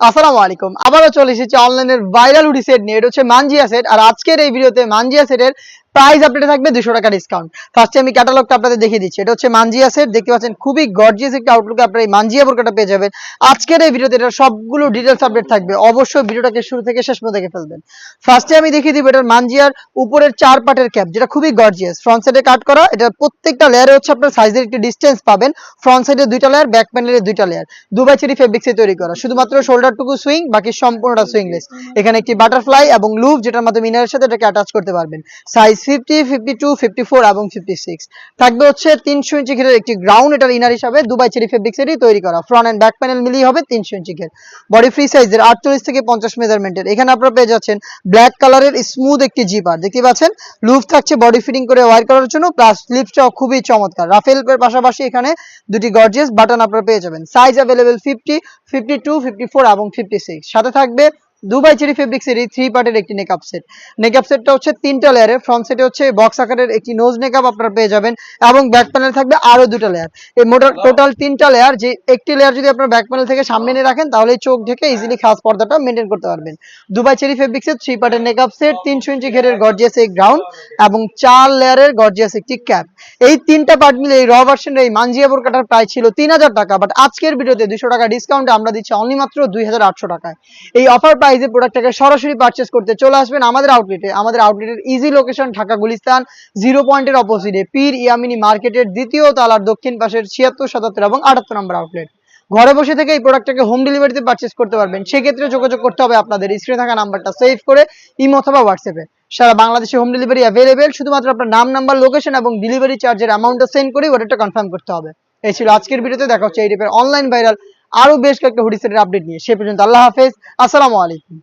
আসসালামু আলাইকুম। আবারও চলে এসেছি অনলাইনের ভাইরাল হুডি সেট নিয়ে। এটা হচ্ছে মানজিয়া সেট। আর আজকের এই ভিডিওতে মানজিয়া সেটের প্রাইস আপডেটে থাকবে 200 টাকা ডিসকাউন্ট। ফার্স্টে আমি ক্যাটালগটা আপনাদের দেখিয়ে দিচ্ছি। এটা হচ্ছে মানজিয়া সেট। দেখতে পাচ্ছেন খুবই গর্জিয়াস একটা আউটলুকে আপনারা এই মানজিয়া বোরকাটা পেয়ে যাবেন। আজকের এই ভিডিওতে এটার সবগুলো ডিটেইলস আপডেট থাকবে। অবশ্যই ভিডিওটাকে শুরু থেকে শেষ পর্যন্ত দেখে ফেলবেন। ফার্স্টে আমি দেখিয়ে দিব এটার মানজিয়ার উপরের 4 পার্টের ক্যাপ, যেটা খুবই গর্জিয়াস। ফ্রন্ট সাইডে কাট করা। এটার প্রত্যেকটা লেয়ারে হচ্ছে আপনার সাইজের একটি ডিসটেন্স পাবেন। ফ্রন্ট সাইডে 2টা লেয়ার, ব্যাক প্যানেলে 2টা লেয়ার। দুবাই চেরি ফেব্রিক্সে তৈরি করা। শুধুমাত্র শোল্ডারটুকু সুইং, বাকি সম্পূর্ণটা সুইংলেস। এখানে একটি বাটারফ্লাই এবং লুপ, যেটার মাধ্যমে ইনারের সাথে এটাকে অ্যাটাচ করতে পারবেন। সাইজ 50, 52, 54 এবং 56। থাকবে হচ্ছে 300 ইঞ্চি ঘেরের একটি গ্রাউন্ড, এটার ইনার হিসাবে দুবাই চেরি ফেব্রিক্সেরই তৈরি করা। ফ্রন্ট এন্ড ব্যাক প্যানেল মিলিয়ে হবে 300 ইঞ্চি ঘের। বডি ফ্রি সাইজের 48 থেকে 50 মেজারমেন্টের। এখানে আপনারা পেয়ে যাচ্ছেন ব্ল্যাক কালারের স্মুথ একটি জিপার। দেখতে পাচ্ছেন লুপ থাকছে বডি ফিটিং করে ওয়্যার করার জন্য, প্লাস স্লিপসটাও খুবই চমৎকার। রাফেলের পাশাপাশি এখানে দুটি গর্জিয়াস বাটন আপনারা পেয়ে যাবেন। সাইজ অ্যাভেলেবেল 50, 52, 54 এবং 56। সাথে থাকবে দুবাই চেরি ফেব্রিক্সের এই 3 পার্টের একটি নেকআপ সেট। নেকআপ সেটটা হচ্ছে 3টা লেয়ারের। ফ্রন্ট সেটে হচ্ছে বক্স আকারের একটি নোজ নেকআপ আপনারা পেয়ে যাবেন, এবং ব্যাক প্যানেল থাকবে আরো 2টা লেয়ার। এই টোটাল 3টা লেয়ার, যে একটি লেয়ার যদি আপনার ব্যাক প্যানেল থেকে সামনে নিয়ে রাখেন তাহলে চোখ ঢেকে ইজিলি খাস পর্দাটা মেইনটেইন করতে পারবেন। দুবাই চেরি ফেব্রিক্সের 3 পার্টের নেকআপ সেট, 300 ইঞ্চি ঘেরের গর্জিয়াস এই গ্রাউন্ড এবং 4 লেয়ারের গর্জিয়াস একটি ক্যাপ। এই 3টা পার্ট মিলে এই র ভার্সনের এই মানজিয়া বোরকাটার প্রাইস ছিল 3000 টাকা, বাট আজকের ভিডিওতে 200 টাকা ডিসকাউন্টে আমরা দিচ্ছি অনলি মাত্র 2800 টাকায়। এই অফার প্রাইসে প্রোডাক্টটাকে সরাসরি পারচেজ করতে চলে আসবেন আমাদের আউটলেটে। আমাদের আউটলেটের ইজি লোকেশন ঢাকা গুলিস্তান 0 পয়েন্টের অপোজিটে পীর ইয়ামিনী মার্কেটের 2য় তলার দক্ষিণ পাশের 76, 77 এবং 78 নম্বর আউটলেট। ঘরে বসে থেকে এই প্রোডাক্টটাকে হোম ডেলিভারিতে পারচেজ করতে পারবেন। সেক্ষেত্রে যোগাযোগ করতে হবে আপনাদের স্ক্রিনে থাকা নাম্বারটা সেভ করে ইমো অথবা হোয়াটসঅ্যাপে। সারা বাংলাদেশে হোম ডেলিভারি অ্যাভেলেবেল। শুধুমাত্র আপনার নাম, নাম্বার, লোকেশন এবং ডেলিভারি চার্জের অ্যামাউন্টটা সেন্ড করে অর্ডারটা কনফার্ম করতে হবে। এই ছিল আজকের ভিডিওতে। দেখা হচ্ছে এই টাইপের অনলাইন ভাইরাল আরো বেশ কয়েকটা হুডি সেটের আপডেট নিয়ে। সে পর্যন্ত আল্লাহ হাফেজ, আসসালামু আলাইকুম।